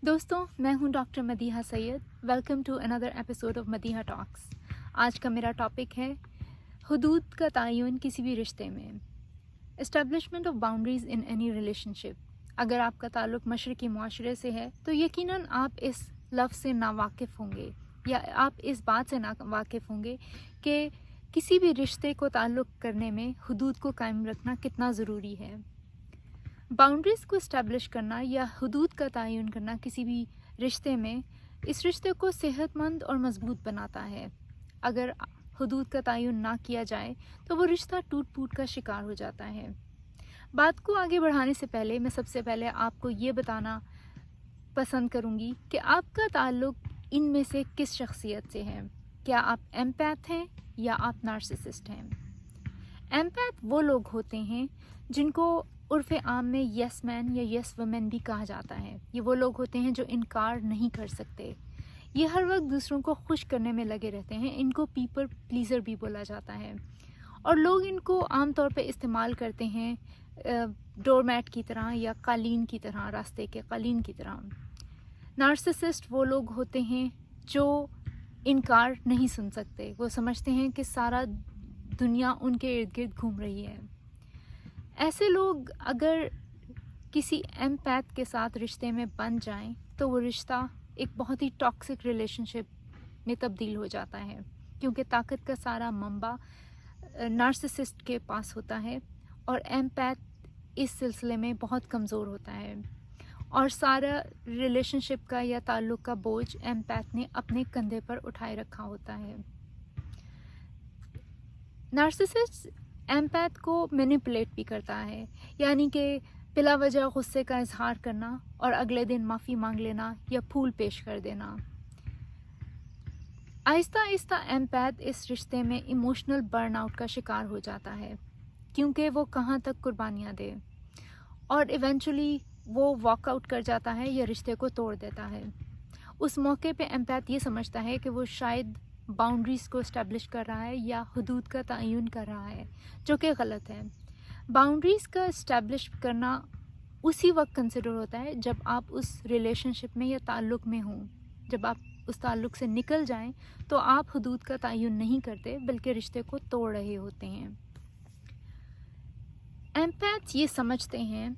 दोस्तों, मैं हूं doctor Madiha Syed. Welcome to another episode of Madiha talks. आज का मेरा टॉपिक है हुदूद का तयन किसी भी रिश्ते में। Establishment of boundaries in any relationship. अगर आपका ताल्लुक़ मशरक़ी मुआशरे से है तो यकीनन आप इस लफ्ज़ से नावाकिफ़ होंगे या आप इस बात से नावाकिफ़ होंगे कि किसी भी रिश्ते को ताल्लुक़ करने में हुदूद को कायम रखना कितना ज़रूरी है। बाउंड्रीज़ को इस्टेब्लिश करना या हुदूद का तयन करना किसी भी रिश्ते में इस रिश्ते को सेहतमंद और मजबूत बनाता है। अगर हुदूद का तयन ना किया जाए तो वो रिश्ता टूट फूट का शिकार हो जाता है। बात को आगे बढ़ाने से पहले मैं सबसे पहले आपको ये बताना पसंद करूँगी कि आपका ताल्लुक़ इनमें से किस शख्सियत से है। क्या आप एम्पैथ हैं या आप नार्सिसिस्ट हैं? एम्पैथ वो लोग होते हैं जिनको उर्फ़ आम में यस मैन या यस वुमेन भी कहा जाता है। ये वो लोग होते हैं जो इनकार नहीं कर सकते। ये हर वक्त दूसरों को खुश करने में लगे रहते हैं। इनको पीपल प्लीज़र भी बोला जाता है और लोग इनको आम तौर पे इस्तेमाल करते हैं डोरमैट की तरह या कालीन की तरह, रास्ते के कालीन की तरह। नार्सिसिस्ट वो लोग होते हैं जो इनकार नहीं सुन सकते। वो समझते हैं कि सारा दुनिया उनके इर्द गिर्द घूम रही है। ऐसे लोग अगर किसी एम्पैथ के साथ रिश्ते में बन जाएं तो वो रिश्ता एक बहुत ही टॉक्सिक रिलेशनशिप में तब्दील हो जाता है, क्योंकि ताकत का सारा मंबा नार्सिसिस्ट के पास होता है और एम्पैथ इस सिलसिले में बहुत कमज़ोर होता है और सारा रिलेशनशिप का या ताल्लुक़ का बोझ एम्पैथ ने अपने कंधे पर उठाए रखा होता है। नार्सिसिस्ट एम्पैथ को मैनिपुलेट भी करता है, यानी कि बिला वजह गुस्से का इजहार करना और अगले दिन माफ़ी मांग लेना या फूल पेश कर देना। आहिस्ता आहिस्ता एम्पैथ इस रिश्ते में इमोशनल बर्नआउट का शिकार हो जाता है, क्योंकि वो कहाँ तक कुर्बानियाँ दे और इवेंचुअली वो वॉकआउट कर जाता है या रिश्ते को तोड़ देता है। उस मौके पे एम्पैथ ये समझता है कि वो शायद बाउंड्रीज़ को इस्टेब्लिश कर रहा है या हुदूद का तयन कर रहा है, जो कि गलत है। बाउंड्रीज़ का इस्टेब्लिश करना उसी वक्त कंसिडर होता है जब आप उस रिलेशनशिप में या ताल्लुक़ में हों। जब आप उस ताल्लुक़ से निकल जाएं तो आप हुदूद का तयन नहीं करते बल्कि रिश्ते को तोड़ रहे होते हैं। एम्पैथ ये समझते हैं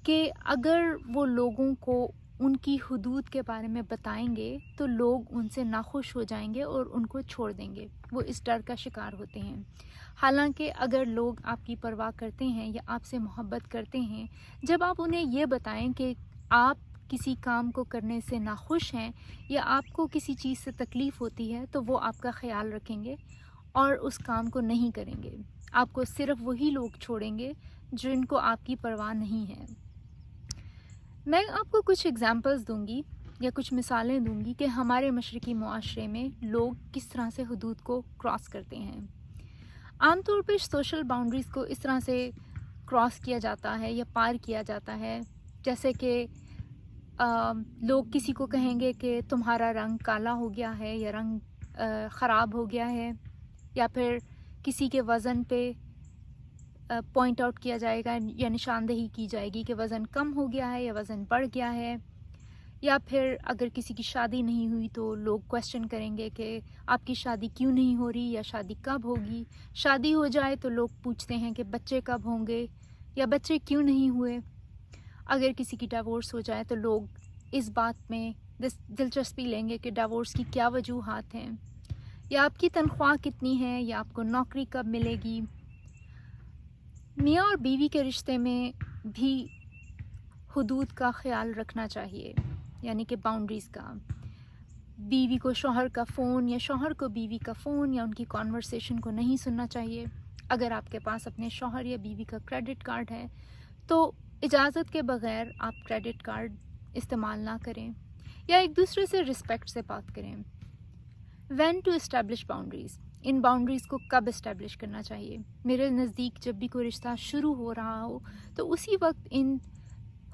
कि अगर वो लोगों को उनकी हुदूद के बारे में बताएंगे तो लोग उनसे नाखुश हो जाएंगे और उनको छोड़ देंगे। वो इस डर का शिकार होते हैं। हालांकि अगर लोग आपकी परवाह करते हैं या आपसे मोहब्बत करते हैं, जब आप उन्हें ये बताएं कि आप किसी काम को करने से नाखुश हैं या आपको किसी चीज़ से तकलीफ़ होती है, तो वो आपका ख्याल रखेंगे और उस काम को नहीं करेंगे। आपको सिर्फ वही लोग छोड़ेंगे जिनको आपकी परवाह नहीं है। मैं आपको कुछ एग्जांपल्स दूंगी या कुछ मिसालें दूंगी कि हमारे मशरक़ी मुआशरे में लोग किस तरह से हुदूद को क्रॉस करते हैं। आमतौर पर सोशल बाउंड्रीज़ को इस तरह से क्रॉस किया जाता है या पार किया जाता है, जैसे कि लोग किसी को कहेंगे कि तुम्हारा रंग काला हो गया है या रंग ख़राब हो गया है, या फिर किसी के वज़न पे पॉइंट आउट किया जाएगा या निशानदेही की जाएगी कि वज़न कम हो गया है या वज़न बढ़ गया है। या फिर अगर किसी की शादी नहीं हुई तो लोग क्वेश्चन करेंगे कि आपकी शादी क्यों नहीं हो रही या शादी कब होगी। शादी हो जाए तो लोग पूछते हैं कि बच्चे कब होंगे या बच्चे क्यों नहीं हुए। अगर किसी की डिवोर्स हो जाए तो लोग इस बात में दिलचस्पी लेंगे कि डिवोर्स की क्या वजूहात हैं, या आपकी तनख्वाह कितनी है, या आपको नौकरी कब मिलेगी। मियाँ और बीवी के रिश्ते में भी हुदूद का ख्याल रखना चाहिए, यानी कि बाउंड्रीज़ का। बीवी को शौहर का फ़ोन या शौहर को बीवी का फ़ोन या उनकी कॉन्वर्सेशन को नहीं सुनना चाहिए। अगर आपके पास अपने शौहर या बीवी का क्रेडिट कार्ड है तो इजाज़त के बग़ैर आप क्रेडिट कार्ड इस्तेमाल ना करें, या एक दूसरे से रिस्पेक्ट से बात करें। When to establish boundaries. इन बाउंड्रीज़ को कब इस्टेब्लिश करना चाहिए? मेरे नज़दीक जब भी कोई रिश्ता शुरू हो रहा हो तो उसी वक्त इन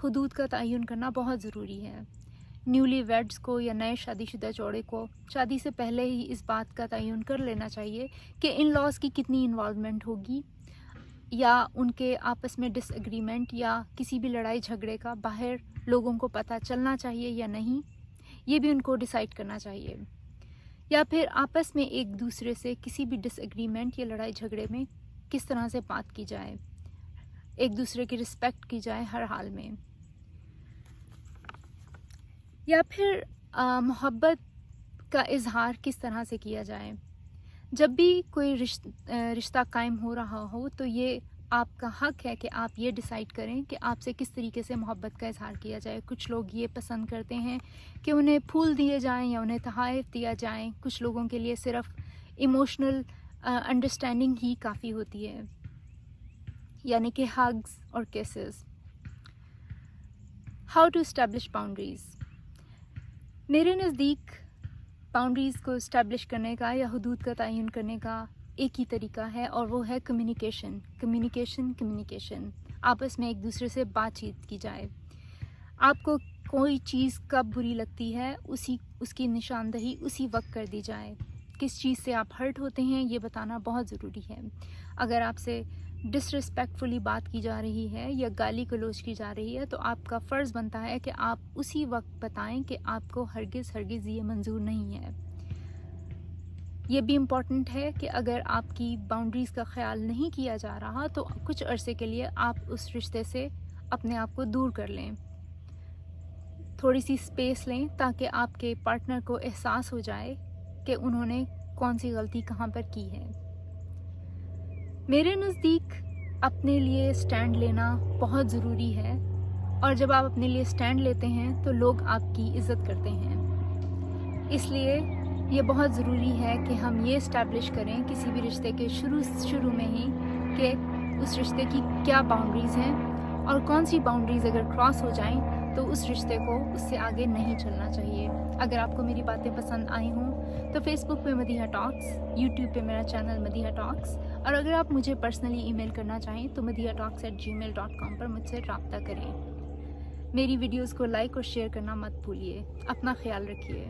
हुदूद का तयन करना बहुत ज़रूरी है। न्यूली वेड्स को या नए शादीशुदा जोड़े को शादी से पहले ही इस बात का तयन कर लेना चाहिए कि इन लॉज की कितनी इन्वॉल्वमेंट होगी یا ان کے آپس میں ڈس ایگریمنٹ یا کسی بھی لڑائی جھگڑے کا باہر لوگوں کو پتہ چلنا چاہیے یا نہیں، یہ بھی ان کو ڈیسائیڈ کرنا چاہیے. یا پھر آپس میں ایک دوسرے سے کسی بھی ڈس ایگریمنٹ یا لڑائی جھگڑے میں کس طرح سے بات کی جائے، ایک دوسرے کی رسپیکٹ کی جائے ہر حال میں. یا پھر محبت کا اظہار کس طرح سے کیا جائے. جب بھی کوئی رشتہ قائم ہو رہا ہو تو یہ آپ کا حق ہے کہ آپ یہ ڈیسائیڈ کریں کہ آپ سے کس طریقے سے محبت کا اظہار کیا جائے. کچھ لوگ یہ پسند کرتے ہیں کہ انہیں پھول دیے جائیں یا انہیں تحائف دیا جائیں. کچھ لوگوں کے لیے صرف ایموشنل انڈرسٹینڈنگ ہی کافی ہوتی ہے، یعنی کہ ہگز اور kisses. How to establish boundaries. میرے نزدیک باؤنڈریز کو اسٹیبلش کرنے کا یا حدود کا تعین کرنے کا ایک ہی طریقہ ہے، اور وہ ہے کمیونیکیشن. کمیونیکیشن آپس میں ایک دوسرے سے بات چیت کی جائے. آپ کو کوئی چیز کب بری لگتی ہے اس کی نشاندہی اسی وقت کر دی جائے. کس چیز سے آپ ہرٹ ہوتے ہیں یہ بتانا بہت ضروری ہے. اگر آپ سے ڈس ریسپیکٹفلی بات کی جا رہی ہے یا گالی گلوچ کی جا رہی ہے تو آپ کا فرض بنتا ہے کہ آپ اسی وقت بتائیں کہ آپ کو ہرگز یہ منظور نہیں ہے. یہ بھی امپورٹنٹ ہے کہ اگر آپ کی باؤنڈریز کا خیال نہیں کیا جا رہا تو کچھ عرصے کے لیے آپ اس رشتے سے اپنے آپ کو دور کر لیں، تھوڑی سی اسپیس لیں تاکہ آپ کے پارٹنر کو احساس ہو جائے کہ انہوں نے کون سی غلطی کہاں پر کی ہے. میرے نزدیک اپنے لیے سٹینڈ لینا بہت ضروری ہے، اور جب آپ اپنے لیے سٹینڈ لیتے ہیں تو لوگ آپ کی عزت کرتے ہیں. اس لیے یہ بہت ضروری ہے کہ ہم یہ اسٹیبلش کریں کسی بھی رشتے کے شروع میں ہی کہ اس رشتے کی کیا باؤنڈریز ہیں، اور کون سی باؤنڈریز اگر کراس ہو جائیں تو اس رشتے کو اس سے آگے نہیں چلنا چاہیے. اگر آپ کو میری باتیں پسند آئی ہوں تو فیس بک پہ مدیحہ ٹاکس، یوٹیوب پہ میرا چینل مدیحہ ٹاکس، اور اگر آپ مجھے پرسنلی ای میل کرنا چاہیں تو madihatalks@gmail.com پر مجھ سے رابطہ کریں. میری ویڈیوز کو لائک اور شیئر کرنا مت بھولیے. اپنا خیال رکھیے.